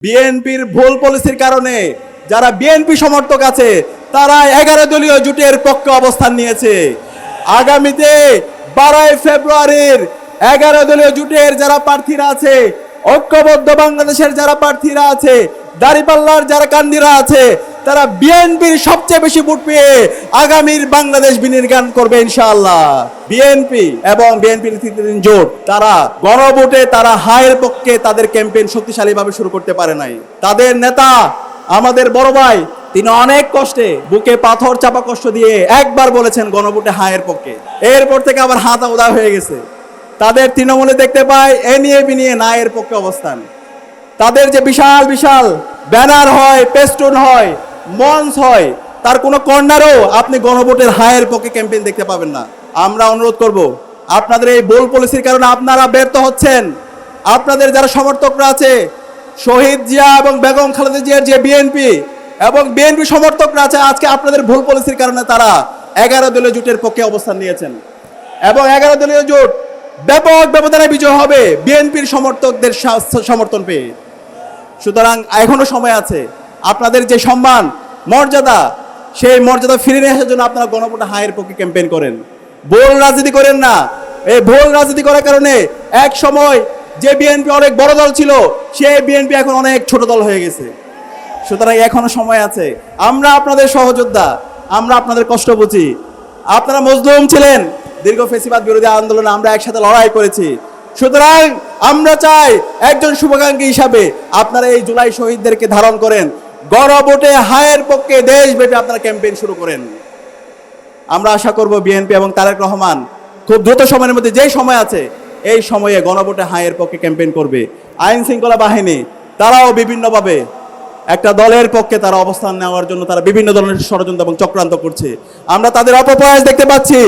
বিএনপির ভুল পলিসির কারণে যারা বিএনপি সমর্থক আছে তারা 11 দলীয় জোটের পক্ষে অবস্থান নিয়েছে। আগামীতে 12 ফেব্রুয়ারির 11 দলীয় জোটের যারা প্রার্থীরা আছে, ঐক্যবদ্ধ বাংলাদেশের যারা প্রার্থীরা আছে, দাঁড়িপাল্লার যারা কান্দিরা আছে, তারা বিএনপির সবচেয়ে বেশি ভোট পেয়ে আগামীর বাংলাদেশ বিনির্মাণ করবে ইনশাআল্লাহ। বিএনপি এবং বিএনপির তৃতীয় জোট তারা গণভোটে তারা হায়ের পক্ষে তাদের ক্যাম্পেইন শক্তিশালীভাবে শুরু করতে পারে নাই। তাদের নেতা আমাদের বড় ভাই তিনি অনেক কষ্টে বুকে পাথর চাপা কষ্ট দিয়ে একবার বলেছেন গণভোটে হায়ের পক্ষে, এরপর থেকে আবার হাত উদা হয়ে গেছে। তাদের তৃণমূলে দেখতে পাই এ নিয়ে বিনিয়ে না এর পক্ষে অবস্থান। তাদের যে বিশাল বিশাল ব্যানার হয়, পেস্টুন হয়, মঞ্চ হয়, তার কোনো কর্নারও আপনি গণভোটের হায়ের পক্ষে ক্যাম্পেইন দেখতে পাবেন না। আমরা অনুরোধ করব, আপনাদের এই ভুল পলিসির কারণে আপনারা ব্যর্থ হচ্ছেন। আপনাদের যারা সমর্থকরা আছে, শহীদ জিয়া এবং বেগম খালেদা জিয়ার যে বিএনপি এবং বিএনপি সমর্থকরা আছে, আজকে আপনাদের ভুল পলিসির কারণে তারা 11 দলীয় জোটের পক্ষে অবস্থান নিয়েছেন এবং 11 দলীয় জোট ব্যাপক ব্যবধানে বিজয় হবে বিএনপির সমর্থকদের সমর্থন পেয়ে। সুতরাং এখনো সময় আছে। আপনাদের যে সম্মান মর্যাদা, সেই মর্যাদা ফিরে নিয়ে আসার জন্য আপনারা গণভোটে হায়ের পক্ষে ক্যাম্পেইন করেন, ভুল রাজনীতি করেন না। এই ভুল রাজনীতি করার কারণে এক সময় যে বিএনপি অনেক বড় দল ছিল, সেই বিএনপি এখন অনেক ছোট দল হয়ে গেছে। সুতরাং এখনো সময় আছে। আমরা আপনাদের সহযোদ্ধা, আমরা আপনাদের কষ্ট বুঝি। আপনারা মজলুম ছিলেন, দীর্ঘ ফ্যাসিবাদ বিরোধী আন্দোলনে আমরা একসাথে লড়াই করেছি। সুতরাং আমরা চাই একজন শুভাকাঙ্ক্ষী হিসাবে আপনারা এই জুলাই শহীদদেরকে ধারণ করেন, গণভোটে হায়ের পক্ষে দেশব্যাপী আপনারা ক্যাম্পেইন শুরু করেন। আমরা আশা করব বিএনপি এবং তারেক রহমান খুব দ্রুত সময়ের মধ্যে, যেই সময় আছে এই সময়ে গণভোটে হায়ের পক্ষে ক্যাম্পেইন করবে। আইন শৃঙ্খলা বাহিনী তারাও বিভিন্নভাবে একটা দলের পক্ষে তারা অবস্থান নেওয়ার জন্য তারা বিভিন্ন ধরনের ষড়যন্ত্র এবং চক্রান্ত করছে। আমরা তাদের অপপ্রয়াস দেখতে পাচ্ছি।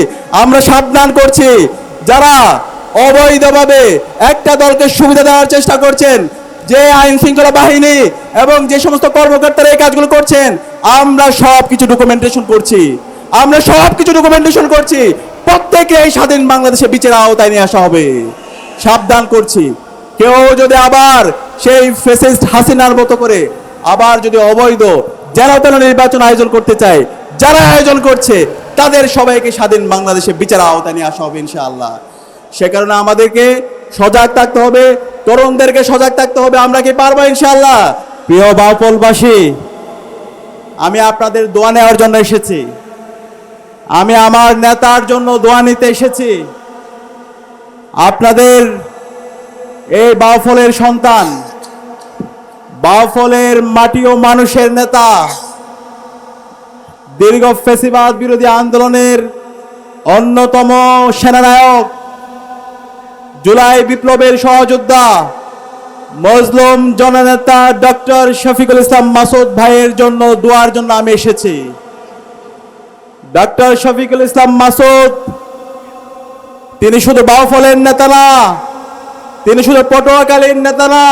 আমরা সাবধান করছি, যারা অবৈধভাবে একটা দলকে সুবিধা দেওয়ার চেষ্টা করছেন, যে আইন শৃঙ্খলা বাহিনী এবং যে সমস্ত কর্মকর্তারা এই কাজগুলো করছেন, আমরা সব কিছু ডকুমেন্টেশন করছি। প্রত্যেকে এই স্বাধীন বাংলাদেশে বিচারের আওতায় নিয়ে আসা হবে। সাবধান করছি, কেউ যদি আবার সেই ফ্যাসিস্ট হাসিনার মতো করে আবার যদি অবৈধ যেন নির্বাচন আয়োজন করতে চায়, যারা আয়োজন করছে তাদের সবাইকে স্বাধীন বাংলাদেশে বিচারের আওতায় নিয়ে আসা হবে ইনশাআল্লাহ। সে কারণে আমাদেরকে সজাগ থাকতে হবে, তরুণদেরকে সজাগ থাকতে হবে। আমরা কি পারবো ইনশাআল্লাহ? প্রিয় বাউফলবাসী, আমি আপনাদের দোয়া নেওয়ার জন্য এসেছি, আমি আমার নেতার জন্য দোয়া নিতে এসেছি। আপনাদের এই বাউফলের সন্তান, বাউফলের মাটি ও মানুষের নেতা, দীর্ঘ ফ্যাসিবাদ বিরোধী আন্দোলনের অন্যতম সেনানায়ক, জুলাই বিপ্লবের সহযোদ্ধা, মজলুম জননেতা ডক্টর শফিকুল ইসলাম মাসুদ ভাইয়ের জন্য দোয়ার জন্য আমি এসেছি। ডক্টর শফিকুল ইসলাম মাসুদ তিনি শুধু বাউফলের নেতা না, তিনি শুধু পটুয়াখালীর নেতা না,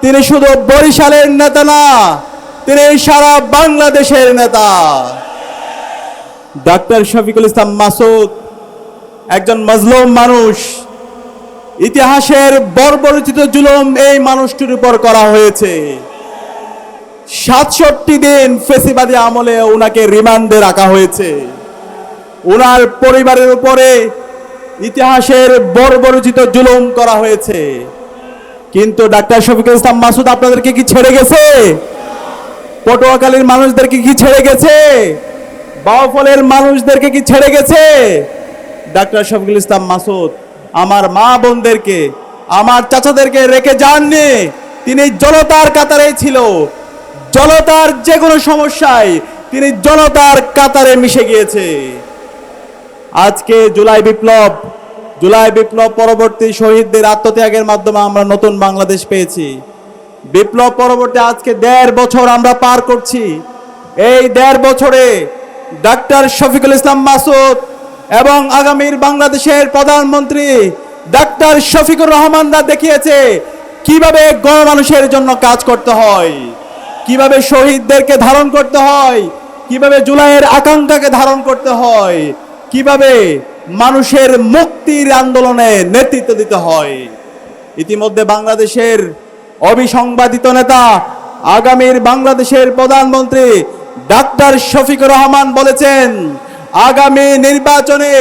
তিনি শুধু বরিশালের নেতা না, তিনি সারা বাংলাদেশের নেতা। ডক্টর শফিকুল ইসলাম মাসুদ একজন মজলুম মানুষ। ইতিহাসের বর্বরচিত জুলুম এই মানুষটির উপর করা হয়েছে। 67 দিন ফেসিবাদী আমলে ওনাকে রিমান্ডে রাখা হয়েছে। ওনার পরিবারের উপরে ইতিহাসের বর্বরচিত জুলুম করা হয়েছে। কিন্তু ডাক্তার শফিকুল ইসলাম মাসুদ আপনাদেরকে কি ছেড়ে গেছে? পটুয়াখালীর মানুষদেরকে কি ছেড়ে গেছে? বাউফলের মানুষদেরকে কি ছেড়ে গেছে? ডাক্তার শফিকুল ইসলাম মাসুদ আমার মা বোনদেরকে, আমার চাচাদেরকে রেখে যাননি। তিনি জনতার কাতারে ছিল। জনতার যে কোনো সমস্যায় তিনি জনতার কাতারে মিশে গিয়েছে। আজকে জুলাই বিপ্লব পরবর্তী শহীদদের আত্মত্যাগের মাধ্যমে আমরা নতুন বাংলাদেশ পেয়েছি। বিপ্লব পরবর্তী আজকে 1.5 বছর আমরা পার করছি। এই 1.5 বছরে ডাক্তার শফিকুল ইসলাম মাসুদ এবং আগামীর বাংলাদেশের প্রধানমন্ত্রী ডাক্তার শফিকুর রহমানরা দেখিয়েছে কিভাবে গণমানুষের জন্য কাজ করতে হয়, কিভাবে শহীদদেরকে ধারণ করতে হয়, কিভাবে জুলাইয়ের আকাঙ্ক্ষাকে ধারণ করতে হয়, কিভাবে মানুষের মুক্তির আন্দোলনে নেতৃত্ব দিতে হয়। ইতিমধ্যে বাংলাদেশের অবিসংবাদিত নেতা আগামীর বাংলাদেশের প্রধানমন্ত্রী ডাক্তার শফিকুর রহমান বলেছেন, আগামী নির্বাচনে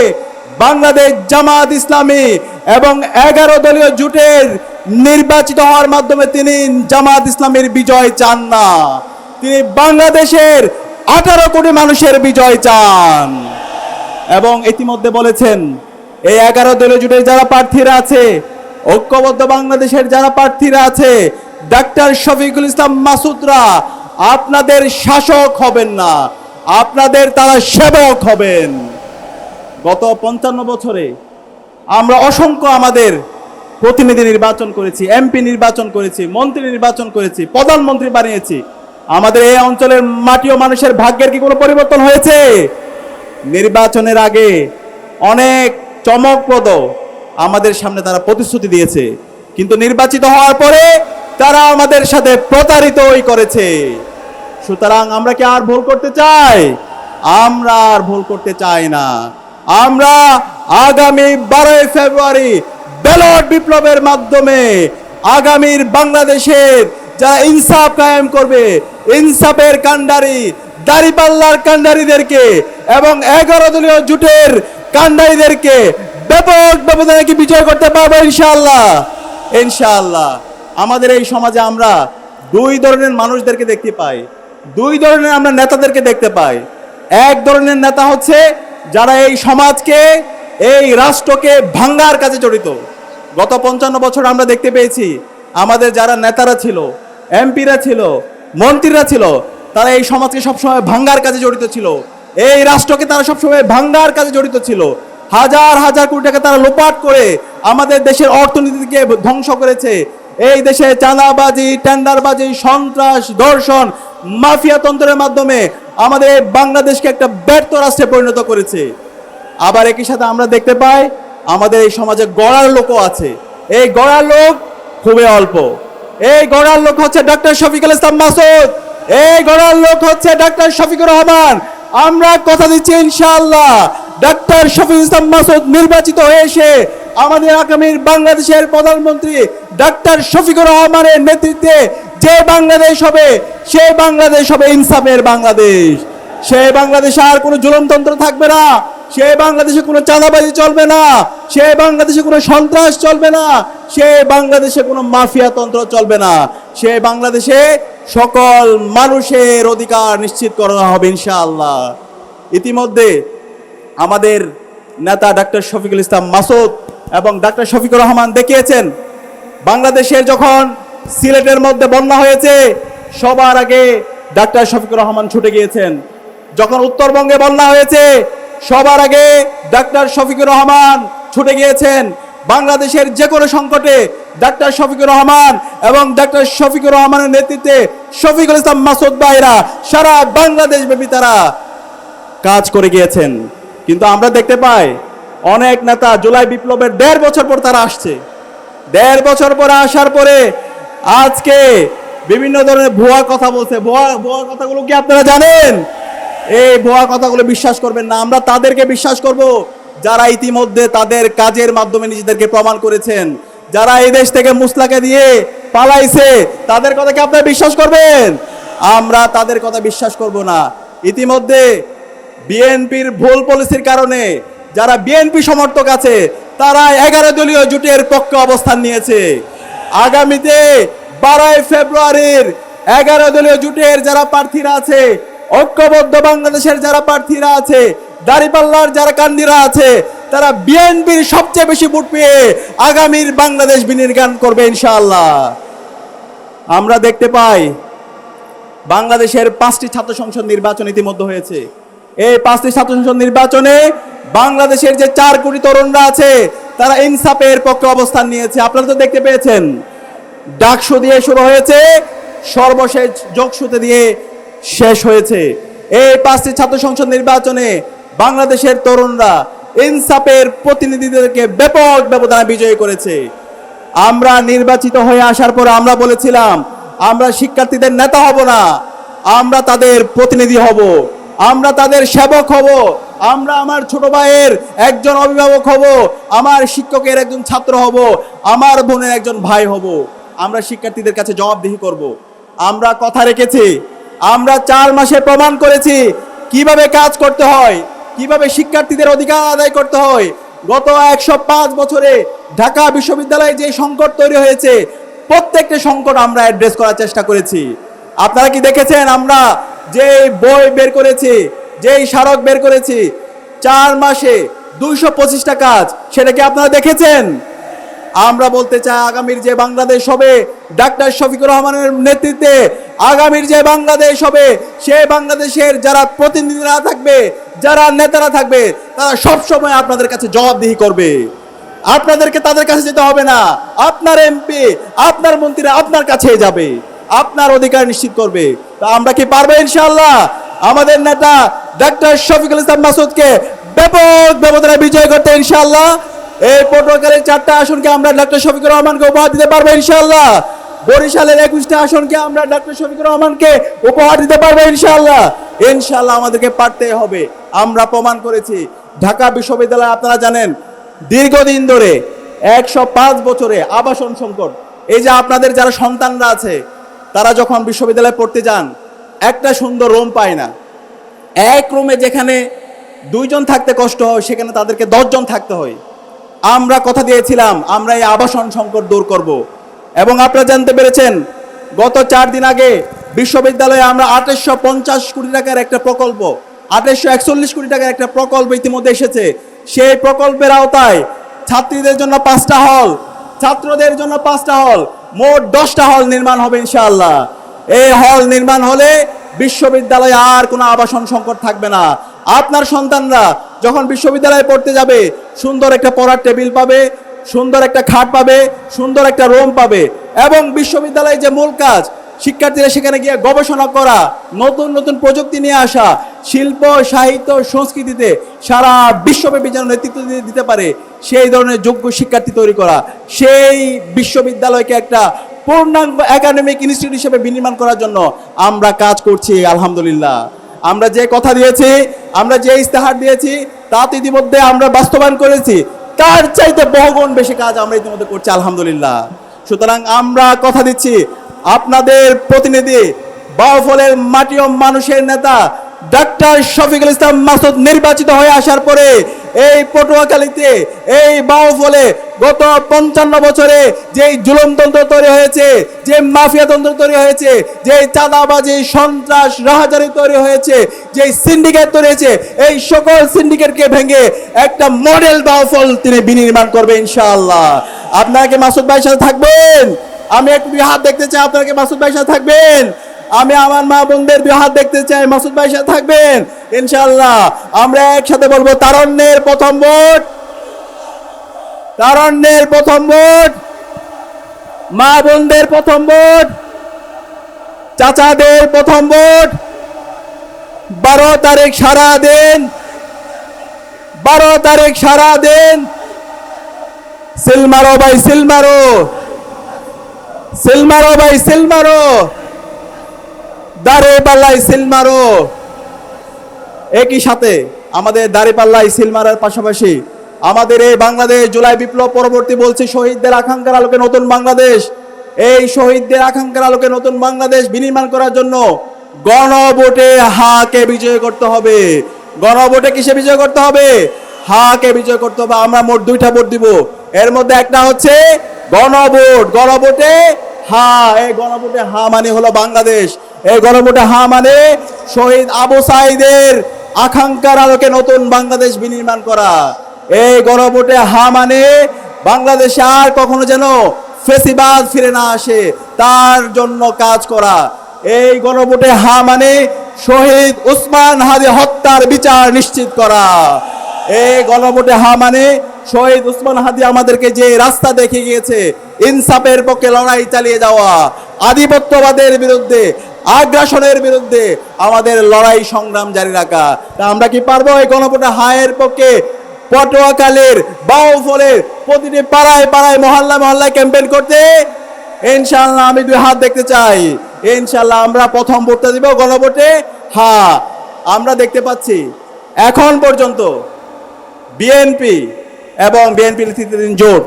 বাংলাদেশ জামাত ইসলামী এবং 11 দলীয় জোটের নির্বাচিত হওয়ার মাধ্যমে তিনি জামাত ইসলামীর বিজয় চান না, তিনি বাংলাদেশের 18 কোটি মানুষের বিজয় চান। এবং ইতিমধ্যে বলেছেন, এই 11 দলীয় জোটের যারা প্রার্থীরা আছে, ঐক্যবদ্ধ বাংলাদেশের যারা প্রার্থীরা আছে, ডাক্তার শফিকুল ইসলাম মাসুদরা আপনাদের শাসক হবেন না, আপনাদের তারা সেবক হবেন। গত 55 বছরে আমরা অসংখ্য আমাদের প্রতিনিধি নির্বাচন করেছি, এমপি নির্বাচন করেছি, মন্ত্রী নির্বাচন করেছি, প্রধানমন্ত্রী বানিয়েছি। আমাদের এই অঞ্চলের মাটি ও মানুষের ভাগ্যের কি কোনো পরিবর্তন হয়েছে? নির্বাচনের আগে অনেক চমকপ্রদ আমাদের সামনে তারা প্রতিশ্রুতি দিয়েছে, কিন্তু নির্বাচিত হওয়ার পরে তারা আমাদের সাথে প্রতারিতই করেছে। সুতরাং আমরা কি আর ভুল করতে চাই? আমরা আর ভুল করতে চাই না। আমরা আগামী 12 ফেব্রুয়ারি ব্যালট বিপ্লবের মাধ্যমে আগামীর বাংলাদেশের যারা ইনসাফ কায়েম করবে, ইনসাফের কান্ডারি, দাড়িপাল্লার কান্ডারিদেরকে এবং 11 দলীয় জোটের কান্ডারিদেরকে ব্যাপক ব্যবধানে কি বিজয় করতে পারবো ইনশাআল্লাহ। ইনশাআল্লাহ। আমাদের এই সমাজে আমরা দুই ধরনের মানুষদেরকে দেখতে পাই, দুই ধরনের আমরা নেতাদেরকে দেখতে পাই। এক ধরনের নেতা হচ্ছে যারা এই সমাজকে, এই রাষ্ট্রকে ভাঙ্গার কাজে জড়িত। গত 55 বছর আমরা দেখতে পেয়েছি আমাদের যারা নেতারা ছিল, এমপিরা ছিল, মন্ত্রীরা ছিল, তারা এই সমাজকে সবসময় ভাঙ্গার কাজে জড়িত ছিল, এই রাষ্ট্রকে তারা সবসময় ভাঙ্গার কাজে জড়িত ছিল। হাজার হাজার কোটি টাকা তারা লোপাট করে আমাদের দেশের অর্থনীতিকে ধ্বংস করেছে। এই দেশে চাঁদাবাজি, টেন্ডারবাজি, সন্ত্রাস, ধর্ষণ, মাফিয়া তন্ত্রের মাধ্যমে আমাদের বাংলাদেশকে একটা ব্যর্থ রাষ্ট্রে পরিণত করেছে। আবার একই সাথে আমরা দেখতে পাই আমাদের এই সমাজে গড়ার লোকও আছে। এই গড়ার লোক খুবই অল্প। এই গড়ার লোক হচ্ছে ডাক্তার শফিকুল ইসলাম মাসুদ, এই গড়ার লোক হচ্ছে ডাক্তার শফিকুর রহমান। আমরা কথা দিচ্ছি ইনশাআল্লাহ ডাক্তার শফিকুল ইসলাম মাসুদ নির্বাচিত হয়ে এসে আমাদের আগামীর বাংলাদেশের প্রধানমন্ত্রী ডাক্তার শফিকুর রহমানের নেতৃত্বে যে বাংলাদেশ হবে, সেই বাংলাদেশ হবে ইনসাফের বাংলাদেশ। সেই বাংলাদেশে আর কোনো জুলুমতন্ত্র থাকবে না, সেই বাংলাদেশে কোনো চাঁদাবাজি চলবে না, সেই বাংলাদেশে কোনো সন্ত্রাস চলবে না, সেই বাংলাদেশে কোনো মাফিয়া তন্ত্র চলবে না। সেই বাংলাদেশে সকল মানুষের অধিকার নিশ্চিত করা হবে ইনশাআল্লাহ। ইতিমধ্যে আমাদের নেতা ডাক্তার শফিকুল ইসলাম মাসুদ এবং ডাক্তার শফিকুর রহমান দেখিয়েছেন, বাংলাদেশের যখন সিলেটের মধ্যে বন্যা হয়েছে সবার আগে ডাক্তার শফিকুর রহমান ছুটে গিয়েছেন। যখন উত্তরবঙ্গে বন্যা হয়েছে সবার আগে ডাক্তার শফিকুর রহমান ছুটে গিয়েছেন। বাংলাদেশের যে কোনো সংকটে ডাক্তার শফিকুর রহমান এবং ডাক্তার শফিকুর রহমানের নেতৃত্বে শফিকুল ইসলাম মাসুদ ভাইরা সারা বাংলাদেশ ব্যাপী তারা কাজ করে গিয়েছেন। কিন্তু আমরা দেখতে পাই অনেক নেতা জুলাই বিপ্লবের 1.5 বছর পর তারা আসছে, 1.5 বছর পরে আসার পরে আজকে বিভিন্ন ধরনের ভুয়া কথা বলছে। ভুয়া কথাগুলো কি আপনারা জানেন? এই ভুয়া কথাগুলো বিশ্বাস করবেন না। আমরা তাদেরকে বিশ্বাস করব যারা ইতিমধ্যে তাদের কাজের মাধ্যমে নিজেদেরকে প্রমাণ করেছেন, যারা এই দেশ থেকে মুসলাকে দিয়ে পালাইছে, তাদের কথা কি আপনারা বিশ্বাস করবেন? আমরা তাদের কথা বিশ্বাস করব না। ইতিমধ্যে বিএনপির ভুল পলিসির কারণে যারা বিএনপি সমর্থক আছে তারা 11 দলীয় জোটের পক্ষে অবস্থান নিয়েছে। আগামীতে 12 ফেব্রুয়ারির 11 দলীয় জোটের যারা প্রার্থীরা আছে, ঐক্যবদ্ধ বাংলাদেশের যারা প্রার্থীরা আছে, দাড়িপাল্লার যারা কান্ডিরা আছে, তারা বিএনপির সবচেয়ে বেশি ভোট পেয়ে আগামীর বাংলাদেশ বিনির্মাণ করবে ইনশাআল্লাহ। আমরা দেখতে পাই বাংলাদেশের 5টি ছাত্র সংসদ নির্বাচন ইতিমধ্যে হয়েছে। এই 5টি ছাত্র সংসদ নির্বাচনে বাংলাদেশের যে 4 কোটি তরুণরা আছে তারা ইনসাফের পক্ষে অবস্থান নিয়েছে। আপনারা তো দেখতে পেয়েছেন, ডাকসু দিয়ে শুরু হয়েছে, সর্বশেষ যোগসূতে দিয়ে শেষ হয়েছে। এই 5টি ছাত্র সংসদ নির্বাচনে বাংলাদেশের তরুণরা ইনসাফের প্রতিনিধিদেরকে ব্যাপক ব্যবধানে বিজয়ী করেছে। আমরা নির্বাচিত হয়ে আসার পর আমরা বলেছিলাম আমরা শিক্ষার্থীদের নেতা হব না, আমরা তাদের প্রতিনিধি হব, আমরা তাদের সেবক হব, আমরা আমার ছোট ভাইয়ের একজন অভিভাবক হব, আমার শিক্ষকের একজন ছাত্র হব, আমার বোনের একজন ভাই হব। আমরা শিক্ষার্থীদের কাছে জবাবদিহি করব। আমরা কথা রেখেছি, আমরা 4 মাসে প্রমাণ করেছি কিভাবে কাজ করতে হয়, কিভাবে শিক্ষার্থীদের অধিকার আদায় করতে হয়। গত 105 বছরে ঢাকা বিশ্ববিদ্যালয়ে যে সংকট তৈরি হয়েছে, প্রত্যেকটা সংকট আমরা অ্যাড্রেস করার চেষ্টা করেছি। আপনারা কি দেখেছেন আমরা যে বই বের করেছি, যেই স্মারক বের করেছি, 4 মাসে 225টা কাজ, সেটা কি আপনারা দেখেছেন? আমরা বলতে চাই আগামীর যে বাংলাদেশ হবে ডাক্তার শফিকুর রহমানের নেতৃত্বে, আগামীর যে বাংলাদেশ হবে সেই বাংলাদেশের যারা প্রতিনিধিরা থাকবে, যারা নেতারা থাকবে, তারা সবসময় আপনাদের কাছে জবাবদিহি করবে। আপনাদেরকে তাদের কাছে যেতে হবে না, আপনার এমপি, আপনার মন্ত্রীরা আপনার কাছে যাবে, আপনার অধিকার নিশ্চিত করবে। তা আমরা কি পারবো ইনশাআল্লাহ আমাদের নেতা ডাক্তার শফিকুল ইসলাম মাসুদকে ব্যাপক ব্যবধানে বিজয় করতে ইনশাআল্লাহ? এই পটুয়াখালীর 4টা আসনকে আমরা ডাক্তার শফিকুর রহমানকে উপহার দিতে পারবো ইনশাআল্লাহ? বরিশালের 21টা আসনকে আমরা ডাক্তার শফিকুর রহমানকে উপহার দিতে পারবো ইনশাআল্লাহ? ইনশাআল্লাহ আমাদেরকে পারতে হবে। আমরা প্রমাণ করেছি। ঢাকা বিশ্ববিদ্যালয় আপনারা জানেন দীর্ঘদিন ধরে 105 বছরে আবাসন সংকট। এই যে আপনাদের যারা সন্তানরা আছে, তারা যখন বিশ্ববিদ্যালয়ে পড়তে যান একটা সুন্দর রুম পায় না। এক রুমে যেখানে 2 জন থাকতে কষ্ট হয়, সেখানে তাদেরকে 10 জন থাকতে হয়। আমরা কথা দিয়েছিলাম আমরা এই আবাসন সংকট দূর করব, এবং আপনারা জানতে পেরেছেন গত 4 দিন আগে বিশ্ববিদ্যালয়ে আমরা 2850 কোটি টাকার একটা প্রকল্প, 2841 কোটি টাকার একটা প্রকল্প ইতিমধ্যে এসেছে। সেই প্রকল্পের আওতায় ছাত্রীদের জন্য 5টা হল, ছাত্রদের জন্য 5টা হল, মোট 10টা হল নির্মাণ হবে ইনশাআল্লাহ। এই হল নির্মাণ হলে বিশ্ববিদ্যালয়ে আর কোনো আবাসন সংকট থাকবে না। আপনার সন্তানরা যখন বিশ্ববিদ্যালয়ে পড়তে যাবে সুন্দর একটা পড়ার টেবিল পাবে, সুন্দর একটা খাট পাবে, সুন্দর একটা রুম পাবে। এবং বিশ্ববিদ্যালয়ে যে মূল কাজ, শিক্ষার্থীরা সেখানে গিয়ে গবেষণা করা, নতুন নতুন প্রযুক্তি নিয়ে আসা, শিল্প সাহিত্য সংস্কৃতিতে সারা বিশ্বব্যাপী যেন নেতৃত্ব দিতে পারে, সেই ধরনের যোগ্য শিক্ষার্থী তৈরি করা, সেই বিশ্ববিদ্যালয়কে একটা পূর্ণাঙ্গ একাডেমিক ইনস্টিটিউট হিসেবে বিনির্মাণ করার জন্য আমরা কাজ করছি আলহামদুলিল্লাহ। আমরা যে কথা দিয়েছি, আমরা যে ইস্তেহার দিয়েছি, তা তো ইতিমধ্যে আমরা বাস্তবায়ন করেছি। তার চাইতে বহুগুণ বেশি কাজ আমরা ইতিমধ্যে করছি আলহামদুলিল্লাহ। সুতরাং আমরা কথা দিচ্ছি আপনাদের প্রতিনিধি, বাউফলের মাটি ও মানুষের নেতা ডাক্তার শফিকুল ইসলাম মাসুদ নির্বাচিত হয়ে আসার পরে এই পটুয়াখালীতে, এই বাউফলে গত 55 বছরে যে জুলুমতন্ত্র তৈরি হয়েছে, যে মাফিয়াতন্ত্র তৈরি হয়েছে, যে চাঁদাবাজি সন্ত্রাস রাহাজারি তৈরি হয়েছে, যে সিন্ডিকেট তৈরি হয়েছে, এই সকল সিন্ডিকেটকে ভেঙে একটা মডেল বাউফল তিনি বিনির্মাণ করবে ইনশাআল্লাহ। আপনারা কি মাসুদ ভাইয়ের সাথে থাকবেন? আমি একটু হাত দেখতে চাই, আপনারা কি মাসুদ ভাইয়ের সাথে থাকবেন? আমি আমার মা বোনদের হাত দেখতে চাই, মাসুদ ভাইয়ের সাথে থাকবেন ইনশাআল্লাহ। আমরা একসাথে বলবো তারুণ্যের প্রথম ভোট, তারুণ্যের প্রথম ভোট, মা বোনদের প্রথম ভোট, চাচাদের প্রথম ভোট। 12 তারিখ সারা দিন, 12 তারিখ সারা দিন সিল মারো ভাই, সিল মারো, সিল মারো ভাই, সিল মারো, দাঁড়িপাল্লায় সিল মারো। একই সাথে আমাদের দাঁড়িপাল্লায় সিল মারার পাশাপাশি আমাদের এই বাংলাদেশ জুলাই বিপ্লব পরবর্তী বলছি শহীদদের আকাঙ্ক্ষার আলোকে নতুন বাংলাদেশ, এই শহীদদের আকাঙ্ক্ষার আলোকে নতুন বাংলাদেশ বিনির্মাণ করার জন্য গণভোটে হাকে বিজয় করতে হবে। গণভোটে কিসে বিজয় করতে হবে? হাকে বিজয় করতে হবে। আমরা মোট 2টা ভোট দিব, এর মধ্যে একটা হচ্ছে গণভোট। গণভোটে হা, এই গণভোটে হা মানে হলো বাংলাদেশ। এই গণভোটে হা মানে শহীদ আবু সাঈদের আকাঙ্ক্ষার আলোকে নতুন বাংলাদেশ বিনির্মাণ করা। এই গণভোটে হা মানে বাংলাদেশে আর কখনো যেন ফেসিবাদ ফিরে না আসে, তার জন্য কাজ করা। এই গণভোটে হা মানে শহীদ উসমান হাদি হত্যার বিচার নিশ্চিত করা। এই গণভোটে হা মানে শহীদ উসমান হাদি আমাদেরকে যে রাস্তা দেখিয়ে গিয়েছে, ইনসাফের পক্ষে লড়াই চালিয়ে যাওয়া, আধিপত্যবাদের বিরুদ্ধে, আগ্রাসনের বিরুদ্ধে আমাদের লড়াই সংগ্রাম জারি রাখা। তা আমরা কি পারবো এই গণভোটে হায়ের পক্ষে পটুয়াখালীর বাউফলের প্রতিটি পাড়ায় পাড়ায় মহল্লায় মহল্লায় ক্যাম্পেইন করতে? ইনশাআল্লাহ আমি 2 হাত দেখতে চাই। ইনশাআল্লাহ আমরা প্রথম ভোটটা দিব গণভোটে হ্যাঁ। আমরা দেখতে পাচ্ছি এখন পর্যন্ত বিএনপি এবং বিএনপি নেতৃত্বাধীন জোট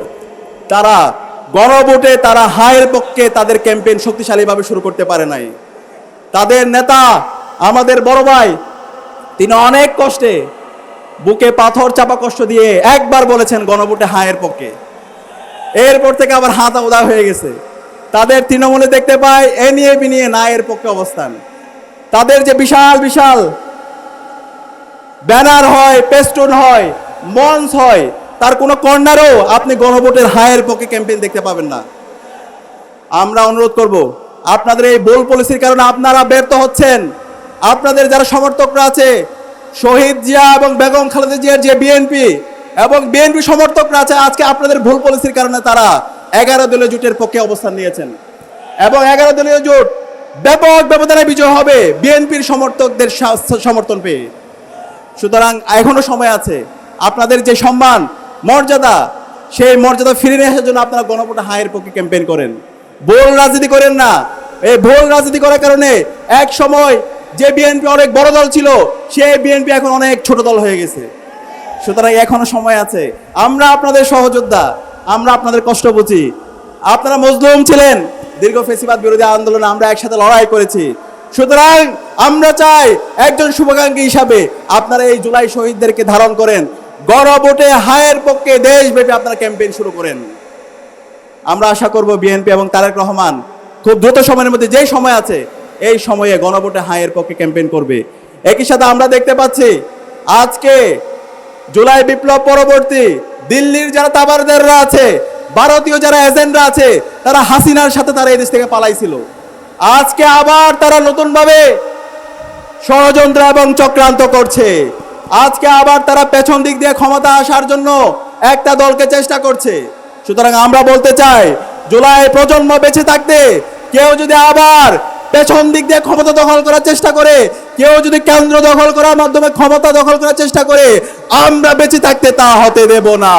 তারা গণভোটে তারা হায়ের পক্ষে তাদের ক্যাম্পেইন শক্তিশালীভাবে শুরু করতে পারে নাই। তাদের নেতা আমাদের বড় ভাই তিনি অনেক কষ্টে বুকে পাথর চাপা কষ্ট দিয়ে একবার বলেছেন গণভোটে হায়ের পক্ষে, এরপর থেকে আবার হাত উদা হয়ে গেছে। তাদের তৃণমূলে দেখতে পাই এ নিয়ে বিনিয়ে না এর পক্ষে অবস্থান। তাদের যে বিশাল বিশাল ব্যানার হয়, পেস্টুন হয়, মঞ্চ হয়, তার কোনো কর্নারও আপনি গণভোটের হায়ের পক্ষে ক্যাম্পেইন দেখতে পাবেন না। আমরা অনুরোধ করব, আপনাদের এই ভুল পলিসির কারণে আপনারা ব্যর্থ হচ্ছেন। আপনাদের যারা সমর্থকরা আছে, শহীদ জিয়া এবং বেগম খালেদা জিয়ার যে বিএনপি এবং বিএনপি সমর্থকরা আছে, আজকে আপনাদের ভুল পলিসির কারণে তারা 11 দলীয় জোটের পক্ষে অবস্থান নিয়েছেন এবং 11 দলীয় জোট ব্যাপক ব্যবধানে বিজয় হবে বিএনপির সমর্থকদের সমর্থন পেয়ে। সুতরাং এখনো সময় আছে। আপনাদের যে সম্মান মর্যাদা, সেই মর্যাদা ফিরে নিয়ে আসার জন্য আপনারা গণভোটে হায়ের পক্ষে ক্যাম্পেইন করেন, ভুল রাজনীতি করেন না। এই ভুল রাজনীতি করার কারণে এক সময় যে বিএনপি অনেক বড় দল ছিল, সেই বিএনপি এখন অনেক ছোট দল হয়ে গেছে। সুতরাং এখনো সময় আছে। আমরা আপনাদের সহযোদ্ধা, আমরা আপনাদের কষ্ট বুঝি। আপনারা মজলুম ছিলেন, দীর্ঘ ফেসিবাদ বিরোধী আন্দোলনে আমরা একসাথে লড়াই করেছি। সুতরাং আমরা চাই একজন শুভাকাঙ্ক্ষী হিসাবে আপনারা এই জুলাই শহীদদেরকে ধারণ করেন, গণভোটে হায়ের পক্ষে দেশব্যাপী আপনারা ক্যাম্পেইন শুরু করেন। আমরা আশা করব বিএনপি এবং তারেক রহমান খুব দ্রুত সময়ের মধ্যে, যেই সময় আছে এই সময়ে গণভোটে হায়ের পক্ষে ক্যাম্পেইন করবে। একই সাথে আমরা দেখতে পাচ্ছি আজকে জুলাই বিপ্লব পরবর্তী দিল্লির যারা তাবারদাররা আছে, ভারতীয় যারা এজেন্টরা আছে, তারা হাসিনার সাথে তারা এই দেশ থেকে পালাইছিল। আজকে আবার তারা নতুনভাবে ষড়যন্ত্র এবং চক্রান্ত করছে। আজকে আবার তারা পেছন দিক দিয়ে ক্ষমতা আসার জন্য একটা দলকে চেষ্টা করছে। সুতরাং আমরা বলতে চাই, জুলাই প্রজন্ম বেঁচে থাকতে কেউ যদি আবার পেছন দিক দিয়ে ক্ষমতা দখল করার চেষ্টা করে, কেউ যদি কেন্দ্র দখল করার মাধ্যমে ক্ষমতা দখল করার চেষ্টা করে, আমরা বেঁচে থাকতে তা হতে দেব না।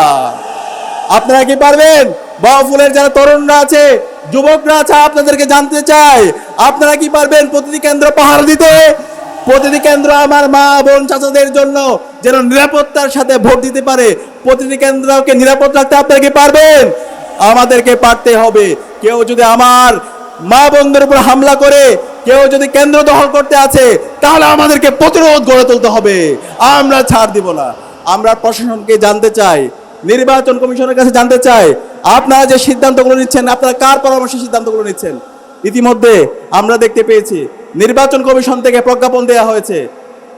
আপনারা কি পারবেন? বাউফলের যারা তরুণরা আছে, যুবকরা আছে, আপনাদেরকে জানতে চাই, আপনারা কি পারবেন প্রতিটি কেন্দ্র পাহারা দিতে? প্রতিটি কেন্দ্র আমার মা বোন চাচাদের জন্য যেন নিরাপত্তার সাথে ভোট দিতে পারে, প্রতিটি কেন্দ্রকে নিরাপদ রাখতে আপনারা কি পারবেন? আমাদেরকে পারতে হবে। কেউ যদি আমার মা বোনদের উপর হামলা করে, কেউ যদি কেন্দ্র দখল করতে আছে, তাহলে আমাদেরকে প্রতিরোধ গড়ে তুলতে হবে। আমরা ছাড় দিব না। আমরা প্রশাসনকে জানতে চাই, নির্বাচন কমিশনের কাছে জানতে চাই, আপনারা যে সিদ্ধান্তগুলো নিচ্ছেন, আপনারা কার পরামর্শে সিদ্ধান্তগুলো নিচ্ছেন? ইতিমধ্যে আমরা দেখতে পেয়েছি নির্বাচন কমিশন থেকে প্রজ্ঞাপন দেওয়া হয়েছে,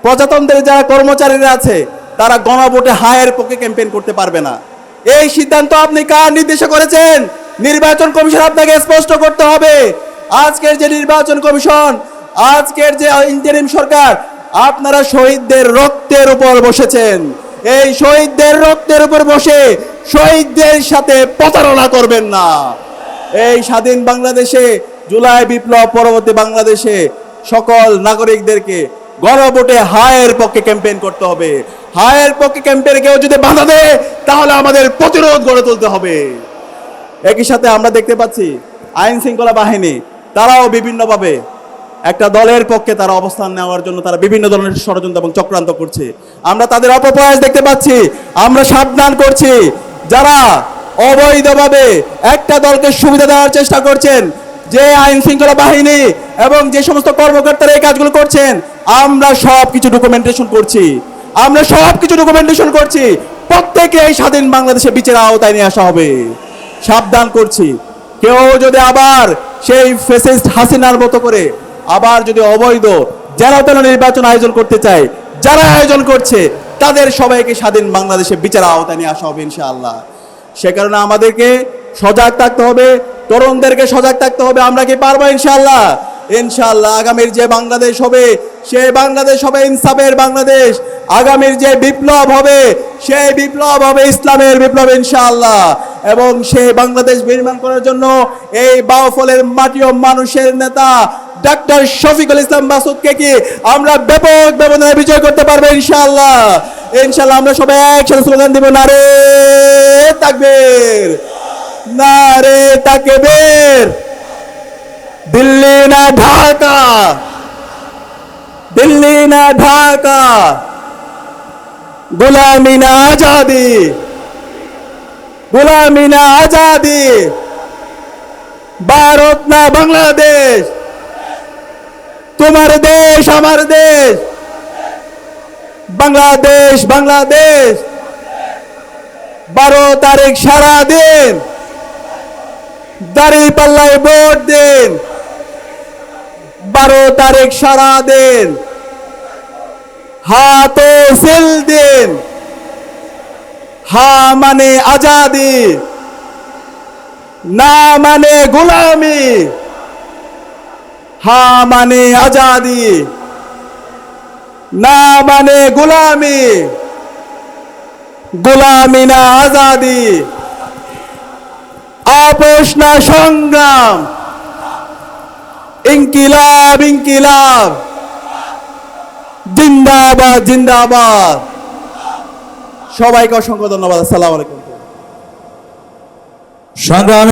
প্রজাতন্ত্রের যারা কর্মচারীরা আছে তারা গণভোটে হায়ের পক্ষে ক্যাম্পেইন করতে পারবে না। এই সিদ্ধান্ত আপনি কার নির্দেশে করেছেন? নির্বাচন কমিশন আপনাকে স্পষ্ট করতে হবে। আজকের যে নির্বাচন কমিশন, আজকের যে ইন্টারিম সরকার, আপনারা শহীদদের রক্তের উপর বসেছেন। এই শহীদদের রক্তের উপর বসে শহীদদের সাথে প্রতারণা করবেন না। এই স্বাধীন বাংলাদেশে, জুলাই বিপ্লব পরবর্তী বাংলাদেশে সকল নাগরিকদেরকে গণভোটে হায়ের পক্ষে ক্যাম্পেইন করতে হবে। হায়ের পক্ষে ক্যাম্পেইনে কেউ যদি বাধা দেয়, তাহলে আমাদের প্রতিরোধ গড়ে তুলতে হবে। একই সাথে আমরা দেখতে পাচ্ছি আইন শৃঙ্খলা বাহিনী তারাও বিভিন্নভাবে একটা দলের পক্ষে তারা অবস্থান নেওয়ার জন্য তারা বিভিন্ন ধরনের ষড়যন্ত্র এবং চক্রান্ত করছে। আমরা তাদের অপপ্রয়াস দেখতে পাচ্ছি। আমরা সাবধান করছি, যারা অবৈধভাবে একটা দলকে সুবিধা দেওয়ার চেষ্টা করছেন, যে আইন শৃঙ্খলা বাহিনী এবং যে সমস্ত কর্মকর্তারা এই কাজগুলো করছেন, আমরা সব কিছু ডকুমেন্টেশন করছি। আমরা সব কিছু ডকুমেন্টেশন করছি। প্রত্যেকে এই স্বাধীন বাংলাদেশে বিচারের আওতায় নিয়ে আসা হবে। সাবধান করছি, কেউ যদি আবার সেই ফ্যাসিস্ট হাসিনার মতো করে আবার যদি অবৈধ যেন তেন নির্বাচন আয়োজন করতে চায়, যারা আয়োজন করছে তাদের সবাইকে স্বাধীন বাংলাদেশে বিচারের আওতায় নিয়ে আসা হবে ইনশাআল্লাহ। সে কারণে আমাদেরকে সজাগ থাকতে হবে, তরুণদেরকে সজাগ থাকতে হবে। আমরা কি পারবো ইনশাআল্লাহ? ইনশাআল্লাহ আগামীর যে বাংলাদেশ হবে, সেই বাংলাদেশ হবে ইনসাফের বাংলাদেশ। আগামীর যে বিপ্লব হবে, সেই বিপ্লব হবে ইসলামের বিপ্লব ইনশাআল্লাহ। এবং সেই বাংলাদেশ নির্মাণ করার জন্য এই বাউফলের মাটি ও মানুষের নেতা ডক্টর শফিকুল ইসলাম মাসুদকে কি আমরা ব্যাপক ব্যবধানে বিজয় করতে পারবো ইনশাআল্লাহ। ইনশাআল্লাহ আমরা সবাই একসাথে স্লোগান দিব, নারে তাকবীর, নারে তাকবীর। দিল্লি না ঢাকা, দিল্লি না ঢাকা, গোলামি না আজাদি, গোলামি না আজাদি। ভারত না বাংলাদেশ, তোমার দেশ আমার দেশ, বাংলাদেশ বাংলাদেশ। 12 তারিখ সারা দিন দাঁড়িপাল্লায় ভোট দিন। 12 তারিখ সারা দিন হাতে সিল দিন। হা মানে আজাদি, না মানে গোলামি। হা মানে আজাদি, না মানে গোলামি। গোলামি না আজাদি, আপোষ না সংগ্রাম। ইনকিলাব ইনকিলাব, জিন্দাবাদ জিন্দাবাদ। সবাইকে অসংখ্য ধন্যবাদ। আসসালামু আলাইকুম। সংগ্রামী